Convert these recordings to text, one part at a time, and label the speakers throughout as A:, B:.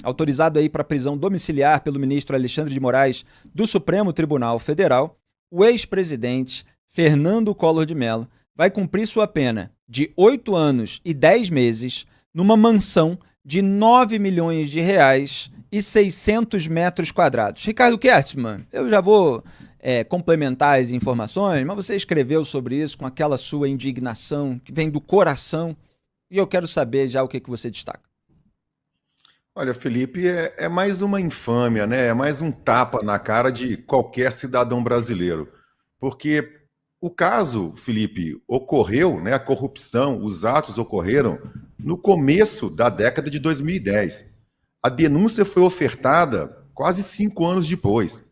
A: autorizado aí para prisão domiciliar pelo ministro Alexandre de Moraes do Supremo Tribunal Federal, o ex-presidente Fernando Collor de Mello vai cumprir sua pena de 8 anos e 10 meses numa mansão de 9 milhões de reais e 600 metros quadrados. Ricardo Kertzmann, eu já vou complementar as informações, mas você escreveu sobre isso com aquela sua indignação que vem do coração e eu quero saber já o que você destaca.
B: Olha, Felipe, é mais uma infâmia, né? É mais um tapa na cara de qualquer cidadão brasileiro. Porque o caso, Felipe, ocorreu, né? A corrupção, os atos ocorreram no começo da década de 2010. A denúncia foi ofertada quase 5 anos depois.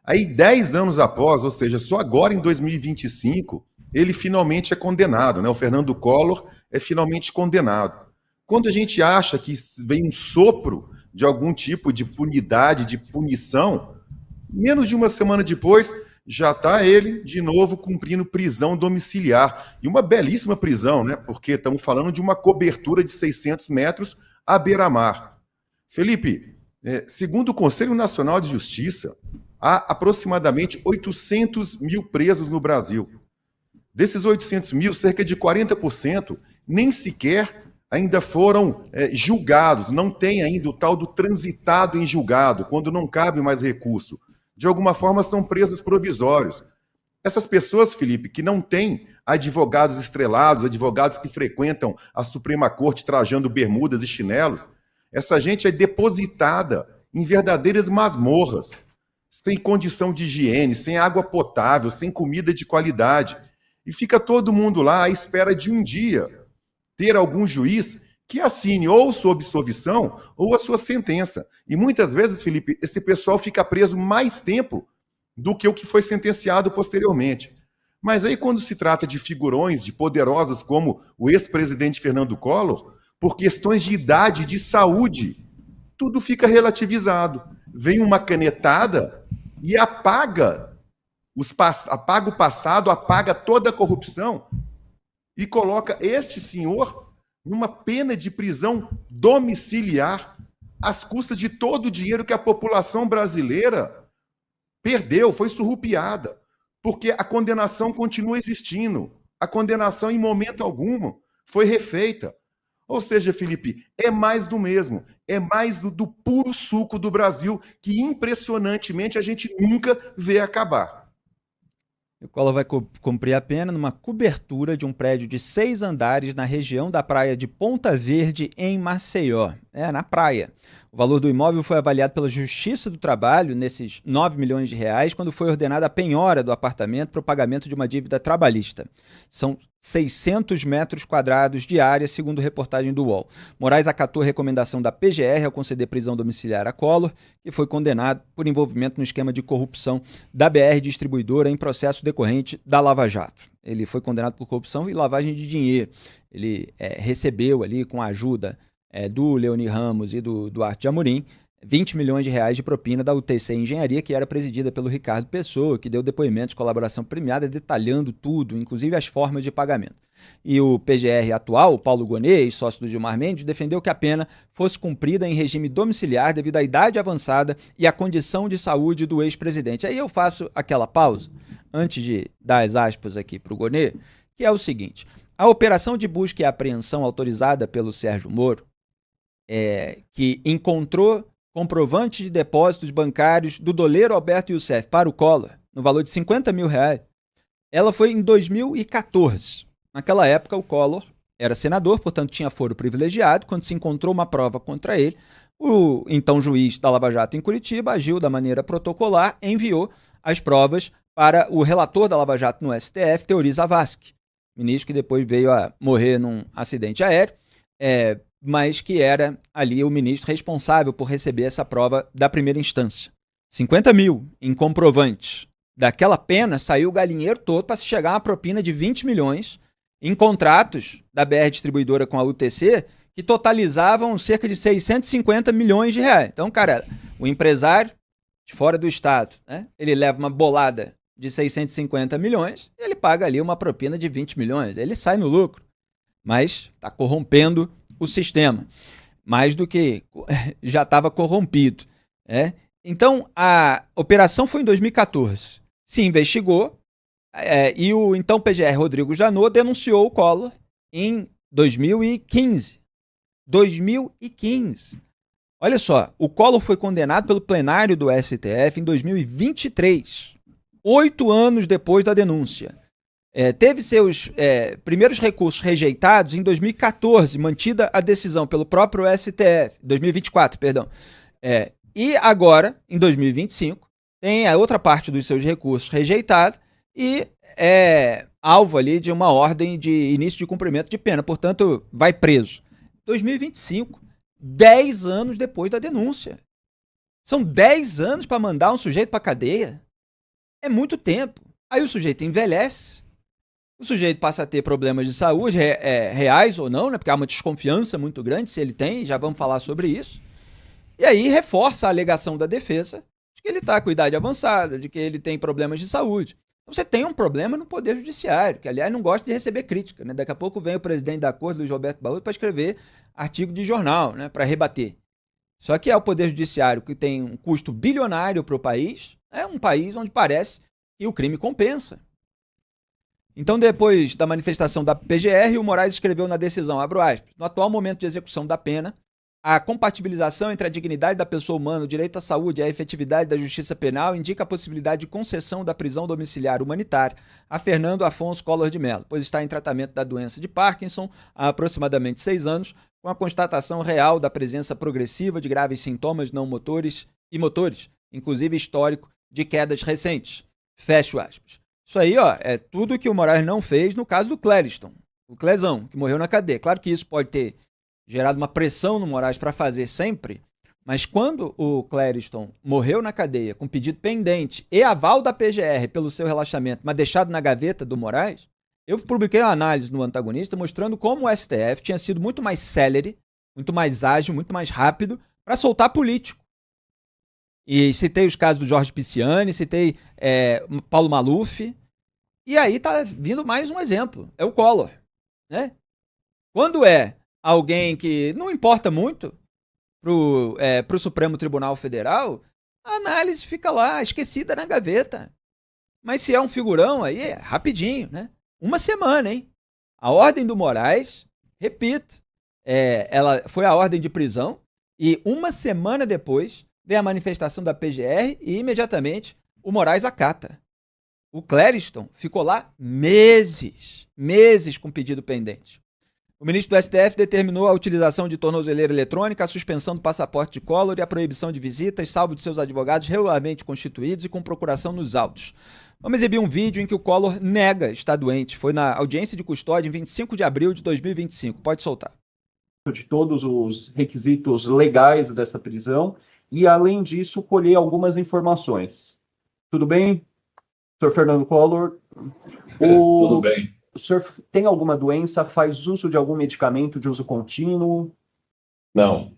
B: Aí, 10 anos após, ou seja, só agora em 2025, ele finalmente é condenado, né? O Fernando Collor é finalmente condenado. Quando a gente acha que vem um sopro de algum tipo de punidade, de punição, menos de uma semana depois, já está ele de novo cumprindo prisão domiciliar. E uma belíssima prisão, né? Porque estamos falando de uma cobertura de 600 metros à beira-mar. Felipe, segundo o Conselho Nacional de Justiça, há aproximadamente 800 mil presos no Brasil. Desses 800 mil, cerca de 40% nem sequer ainda foram julgados, não tem ainda o tal do transitado em julgado, quando não cabe mais recurso. De alguma forma, são presos provisórios. Essas pessoas, Felipe, que não têm advogados estrelados, advogados que frequentam a Suprema Corte trajando bermudas e chinelos, essa gente é depositada em verdadeiras masmorras, sem condição de higiene, sem água potável, sem comida de qualidade. E fica todo mundo lá à espera de um dia ter algum juiz que assine ou sua absolvição ou a sua sentença. E muitas vezes, Felipe, esse pessoal fica preso mais tempo do que o que foi sentenciado posteriormente. Mas aí, quando se trata de figurões, de poderosos como o ex-presidente Fernando Collor, por questões de idade e de saúde, tudo fica relativizado. Vem uma canetada e apaga o passado, apaga toda a corrupção e coloca este senhor numa pena de prisão domiciliar às custas de todo o dinheiro que a população brasileira perdeu, foi surrupiada, porque a condenação continua existindo. A condenação, em momento algum, foi refeita. Ou seja, Felipe, é mais do mesmo, é mais do puro suco do Brasil que, impressionantemente, a gente nunca vê acabar.
A: O Collor vai cumprir a pena numa cobertura de um prédio de 6 andares na região da praia de Ponta Verde, em Maceió. Na praia. O valor do imóvel foi avaliado pela Justiça do Trabalho nesses 9 milhões de reais, quando foi ordenada a penhora do apartamento para o pagamento de uma dívida trabalhista. São 600 metros quadrados de área, segundo reportagem do UOL. Moraes acatou a recomendação da PGR ao conceder prisão domiciliar a Collor, que foi condenado por envolvimento no esquema de corrupção da BR Distribuidora em processo decorrente da Lava Jato. Ele foi condenado por corrupção e lavagem de dinheiro. Ele recebeu ali, com a ajuda do Leoni Ramos e do Duarte de Amorim, 20 milhões de reais de propina da UTC Engenharia, que era presidida pelo Ricardo Pessoa, que deu depoimento de colaboração premiada, detalhando tudo, inclusive as formas de pagamento. E o PGR atual, o Paulo Gonet, sócio do Gilmar Mendes, defendeu que a pena fosse cumprida em regime domiciliar devido à idade avançada e à condição de saúde do ex-presidente. Aí eu faço aquela pausa, antes de dar as aspas aqui para o Gonet, que é o seguinte: a operação de busca e apreensão autorizada pelo Sérgio Moro, que encontrou comprovante de depósitos bancários do doleiro Alberto Youssef para o Collor, no valor de 50 mil reais, ela foi em 2014. Naquela época, o Collor era senador, portanto tinha foro privilegiado. Quando se encontrou uma prova contra ele, o então juiz da Lava Jato em Curitiba agiu da maneira protocolar, enviou as provas para o relator da Lava Jato no STF, Teori Zavascki, ministro que depois veio a morrer num acidente aéreo, mas que era ali o ministro responsável por receber essa prova da primeira instância. 50 mil em comprovantes. Daquela pena saiu o galinheiro todo para se chegar a uma propina de 20 milhões em contratos da BR Distribuidora com a UTC, que totalizavam cerca de 650 milhões de reais. Então, cara, o empresário de fora do estado, ele leva uma bolada de 650 milhões e ele paga ali uma propina de 20 milhões. Ele sai no lucro, mas está corrompendo o sistema. mais do que já estava corrompido. Então, a operação foi em 2014. Se investigou, e o então PGR Rodrigo Janot denunciou o Collor em 2015. 2015. Olha só, o Collor foi condenado pelo plenário do STF em 2023, 8 anos depois da denúncia. Teve seus primeiros recursos rejeitados em 2014, mantida a decisão pelo próprio STF, 2024, perdão. E agora, em 2025, tem a outra parte dos seus recursos rejeitada e é alvo ali de uma ordem de início de cumprimento de pena, portanto, vai preso. 2025, 10 anos depois da denúncia. São 10 anos para mandar um sujeito para cadeia. É muito tempo. Aí o sujeito envelhece, o sujeito passa a ter problemas de saúde, reais ou não, né? Porque há uma desconfiança muito grande se ele tem, já vamos falar sobre isso. E aí reforça a alegação da defesa de que ele está com idade avançada, de que ele tem problemas de saúde. Então você tem um problema no Poder Judiciário, que aliás não gosta de receber crítica, né? Daqui a pouco vem o presidente da Corte, Luiz Roberto Barroso, para escrever artigo de jornal, né? Para rebater. Só que é o Poder Judiciário que tem um custo bilionário para o país, é um país onde parece que o crime compensa. Então, depois da manifestação da PGR, o Moraes escreveu na decisão, abro aspas, no atual momento de execução da pena, a compatibilização entre a dignidade da pessoa humana, o direito à saúde e a efetividade da justiça penal indica a possibilidade de concessão da prisão domiciliar humanitária a Fernando Afonso Collor de Mello, pois está em tratamento da doença de Parkinson há aproximadamente 6 anos, com a constatação real da presença progressiva de graves sintomas não motores e motores, inclusive histórico de quedas recentes. Fecho aspas. Isso aí, é tudo que o Moraes não fez no caso do Clériston, o Clezão, que morreu na cadeia. Claro que isso pode ter gerado uma pressão no Moraes para fazer sempre, mas quando o Clériston morreu na cadeia com pedido pendente e aval da PGR pelo seu relaxamento, mas deixado na gaveta do Moraes, eu publiquei uma análise no Antagonista mostrando como o STF tinha sido muito mais célere, muito mais ágil, muito mais rápido para soltar político. E citei os casos do Jorge Pisciani, citei Paulo Maluf, e aí tá vindo mais um exemplo, é o Collor, né? Quando é alguém que não importa muito pro Supremo Tribunal Federal, a análise fica lá, esquecida na gaveta. Mas se é um figurão, aí é rapidinho, né? Uma semana, hein? A ordem do Moraes, repito, ela foi a ordem de prisão e uma semana depois vem a manifestação da PGR e imediatamente o Moraes acata. O Clériston ficou lá meses com pedido pendente. O ministro do STF determinou a utilização de tornozeleira eletrônica, a suspensão do passaporte de Collor e a proibição de visitas, salvo de seus advogados regularmente constituídos e com procuração nos autos. Vamos exibir um vídeo em que o Collor nega estar doente. Foi na audiência de custódia em 25 de abril de 2025. Pode soltar.
C: De todos os requisitos legais dessa prisão e, além disso, colher algumas informações. Tudo bem, senhor Fernando Collor?
D: Tudo bem.
C: O senhor tem alguma doença? Faz uso de algum medicamento de uso contínuo?
D: Não.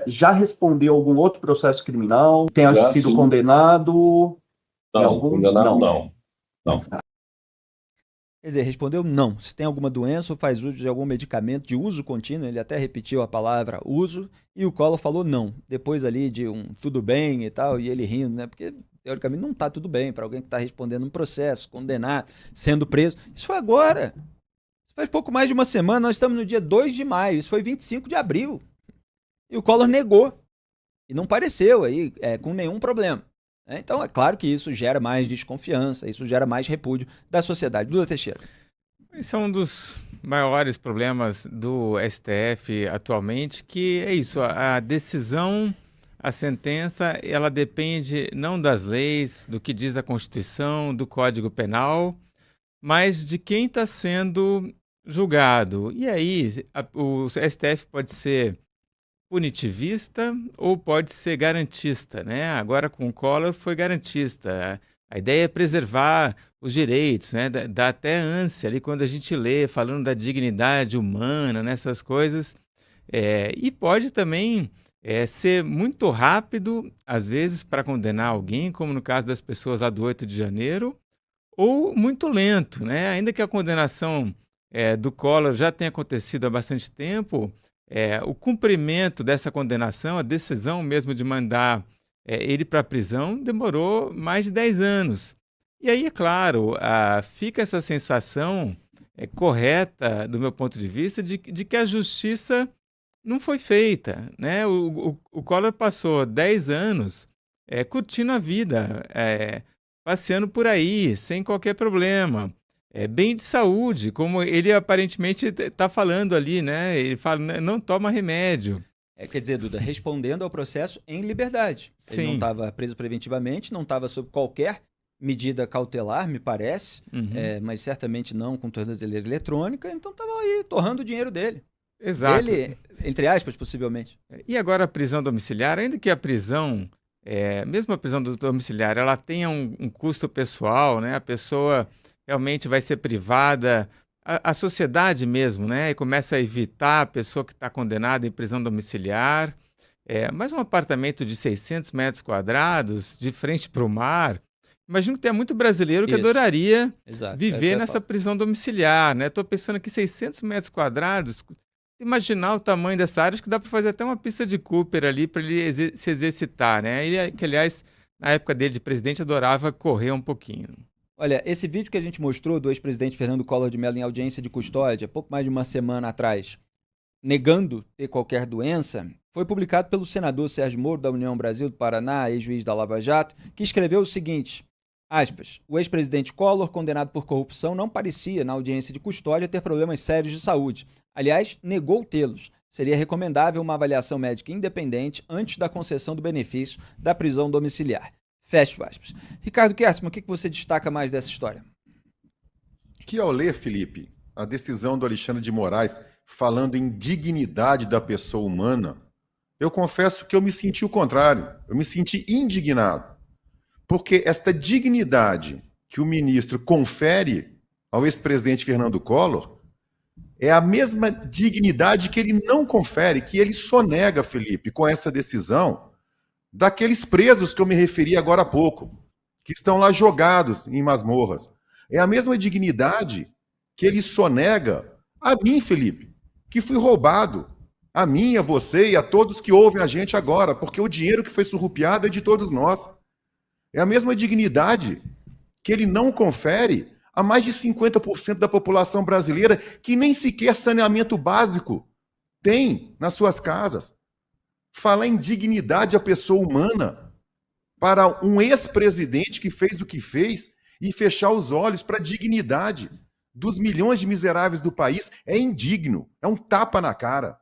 C: Já respondeu algum outro processo criminal? Tenha sido
D: sim.
C: Condenado?
D: Não, condenado não.
A: Quer dizer, respondeu não. Se tem alguma doença ou faz uso de algum medicamento de uso contínuo, ele até repetiu a palavra uso, e o Collor falou não. Depois ali de um tudo bem e tal, e ele rindo, né? Porque teoricamente não está tudo bem para alguém que está respondendo um processo, condenado, sendo preso. Isso foi agora. Isso faz pouco mais de uma semana, nós estamos no dia 2 de maio, isso foi 25 de abril. E o Collor negou. E não pareceu aí com nenhum problema. Então, é claro que isso gera mais desconfiança, isso gera mais repúdio da sociedade. Duda Teixeira.
E: Esse é um dos maiores problemas do STF atualmente, que é isso, a decisão, a sentença, ela depende não das leis, do que diz a Constituição, do Código Penal, mas de quem está sendo julgado. E aí, o STF pode ser punitivista ou pode ser garantista, né? Agora com o Collor foi garantista. A ideia é preservar os direitos, né? Dá até ânsia ali quando a gente lê falando da dignidade humana, nessas coisas. E pode também ser muito rápido, às vezes, para condenar alguém, como no caso das pessoas lá do 8 de janeiro, ou muito lento, né? Ainda que a condenação do Collor já tenha acontecido há bastante tempo, O cumprimento dessa condenação, a decisão mesmo de mandar ele para a prisão, demorou mais de 10 anos. E aí, é claro, fica essa sensação correta, do meu ponto de vista, de que a justiça não foi feita, né? O Collor passou 10 anos curtindo a vida, passeando por aí, sem qualquer problema. Bem de saúde, como ele aparentemente está falando ali, né? Ele fala, não toma remédio.
A: Quer dizer, Duda, respondendo ao processo em liberdade. Ele
E: Sim.
A: não estava preso preventivamente, não estava sob qualquer medida cautelar, me parece, mas certamente não com tornozeleira eletrônica, então estava aí torrando o dinheiro dele.
E: Exato.
A: Ele, entre aspas, possivelmente.
E: E agora a prisão domiciliar, ainda que a prisão, mesmo a prisão domiciliar, ela tenha um custo pessoal, né? A pessoa realmente vai ser privada, a sociedade mesmo, né? E começa a evitar a pessoa que está condenada em prisão domiciliar. Mas um apartamento de 600 metros quadrados, de frente para o mar, imagino que tem muito brasileiro que
A: Isso.
E: adoraria
A: Exato.
E: viver nessa prisão domiciliar, né? Estou pensando aqui 600 metros quadrados, imaginar o tamanho dessa área, acho que dá para fazer até uma pista de Cooper ali para ele se exercitar, né? Ele, que aliás, na época dele de presidente, adorava correr um pouquinho.
A: Olha, esse vídeo que a gente mostrou do ex-presidente Fernando Collor de Mello em audiência de custódia, pouco mais de uma semana atrás, negando ter qualquer doença, foi publicado pelo senador Sérgio Moro, da União Brasil do Paraná, ex-juiz da Lava Jato, que escreveu o seguinte, aspas, o ex-presidente Collor, condenado por corrupção, não parecia, na audiência de custódia, ter problemas sérios de saúde. Aliás, negou tê-los. Seria recomendável uma avaliação médica independente antes da concessão do benefício da prisão domiciliar. Fecho aspas. Ricardo Kerstmann, o que você destaca mais dessa história?
B: Que ao ler, Felipe, a decisão do Alexandre de Moraes falando em dignidade da pessoa humana, eu confesso que eu me senti o contrário. Eu me senti indignado. Porque esta dignidade que o ministro confere ao ex-presidente Fernando Collor é a mesma dignidade que ele não confere, que ele sonega, Felipe, com essa decisão daqueles presos que eu me referi agora há pouco, que estão lá jogados em masmorras. É a mesma dignidade que ele sonega a mim, Felipe, que fui roubado, a mim, a você e a todos que ouvem a gente agora, porque o dinheiro que foi surrupiado é de todos nós. É a mesma dignidade que ele não confere a mais de 50% da população brasileira que nem sequer saneamento básico tem nas suas casas. Falar em dignidade à pessoa humana para um ex-presidente que fez o que fez e fechar os olhos para a dignidade dos milhões de miseráveis do país é indigno, é um tapa na cara.